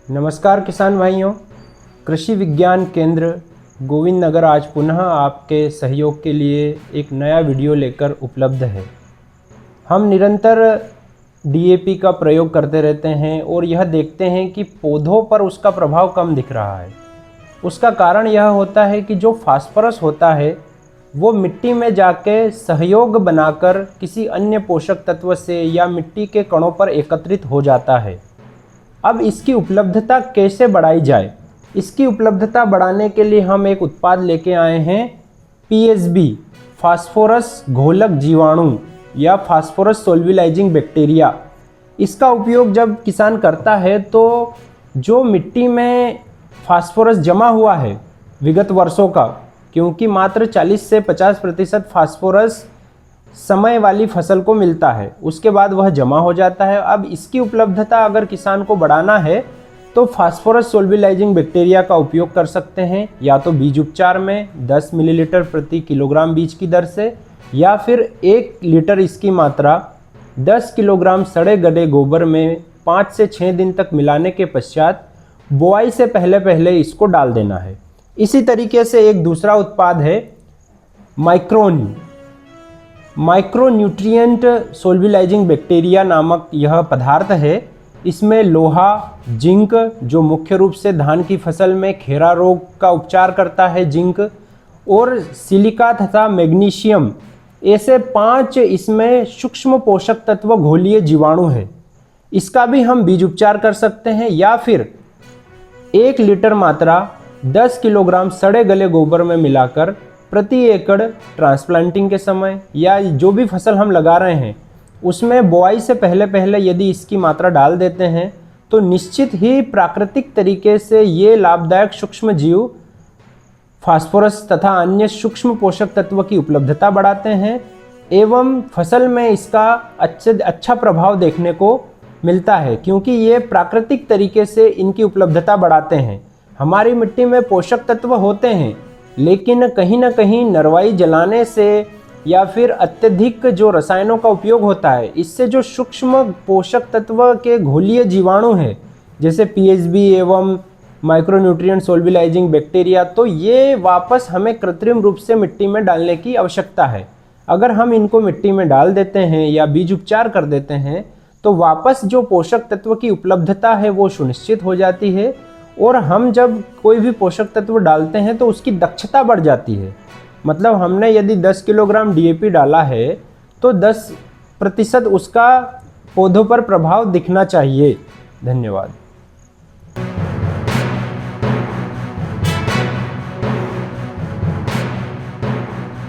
नमस्कार किसान भाइयों। कृषि विज्ञान केंद्र गोविंद नगर आज पुनः आपके सहयोग के लिए एक नया वीडियो लेकर उपलब्ध है। हम निरंतर डीएपी का प्रयोग करते रहते हैं और यह देखते हैं कि पौधों पर उसका प्रभाव कम दिख रहा है। उसका कारण यह होता है कि जो फास्फोरस होता है वो मिट्टी में जाके सहयोग बनाकर किसी अन्य पोषक तत्व से या मिट्टी के कणों पर एकत्रित हो जाता है। अब इसकी उपलब्धता कैसे बढ़ाई जाए? इसकी उपलब्धता बढ़ाने के लिए हम एक उत्पाद लेके आए हैं, पीएसबी फास्फोरस घोलक जीवाणु या फास्फोरस सोल्युलाइजिंग बैक्टीरिया। इसका उपयोग जब किसान करता है तो जो मिट्टी में फास्फोरस जमा हुआ है विगत वर्षों का, क्योंकि मात्र 40 से 50% फास्फोरस समय वाली फसल को मिलता है, उसके बाद वह जमा हो जाता है। अब इसकी उपलब्धता अगर किसान को बढ़ाना है तो फास्फोरस सोल्युलाइजिंग बैक्टीरिया का उपयोग कर सकते हैं, या तो बीज उपचार में 10 मिलीलीटर प्रति किलोग्राम बीज की दर से, या फिर 1 लीटर इसकी मात्रा 10 किलोग्राम सड़े गले गोबर में 5 से 6 दिन तक मिलाने के पश्चात बुआई से पहले पहले इसको डाल देना है। इसी तरीके से एक दूसरा उत्पाद है माइक्रोन्यूट्रिएंट सोल्युलाइजिंग बैक्टीरिया नामक यह पदार्थ है। इसमें लोहा, जिंक, जो मुख्य रूप से धान की फसल में खेरा रोग का उपचार करता है, जिंक, और सिलिका तथा मैग्नीशियम, ऐसे 5 इसमें सूक्ष्म पोषक तत्व घोलीय जीवाणु है। इसका भी हम बीज उपचार कर सकते हैं, या फिर 1 लीटर मात्रा 10 किलोग्राम सड़े गले गोबर में मिलाकर प्रति एकड़ ट्रांसप्लांटिंग के समय या जो भी फसल हम लगा रहे हैं उसमें बुआई से पहले पहले यदि इसकी मात्रा डाल देते हैं तो निश्चित ही प्राकृतिक तरीके से ये लाभदायक सूक्ष्म जीव फास्फोरस तथा अन्य सूक्ष्म पोषक तत्व की उपलब्धता बढ़ाते हैं एवं फसल में इसका अच्छा प्रभाव देखने को मिलता है, क्योंकि ये प्राकृतिक तरीके से इनकी उपलब्धता बढ़ाते हैं। हमारी मिट्टी में पोषक तत्व होते हैं, लेकिन कहीं ना कहीं नरवाई जलाने से या फिर अत्यधिक जो रसायनों का उपयोग होता है, इससे जो सूक्ष्म पोषक तत्व के घोलीय जीवाणु हैं जैसे पीएसबी एवं माइक्रोन्यूट्रिएंट सोल्युलाइजिंग बैक्टीरिया, तो ये वापस हमें कृत्रिम रूप से मिट्टी में डालने की आवश्यकता है। अगर हम इनको मिट्टी में डाल देते हैं या बीज उपचार कर देते हैं तो वापस जो पोषक तत्व की उपलब्धता है वो सुनिश्चित हो जाती है, और हम जब कोई भी पोषक तत्व डालते हैं तो उसकी दक्षता बढ़ जाती है। मतलब हमने यदि 10 किलोग्राम डीएपी डाला है तो 10% उसका पौधों पर प्रभाव दिखना चाहिए। धन्यवाद।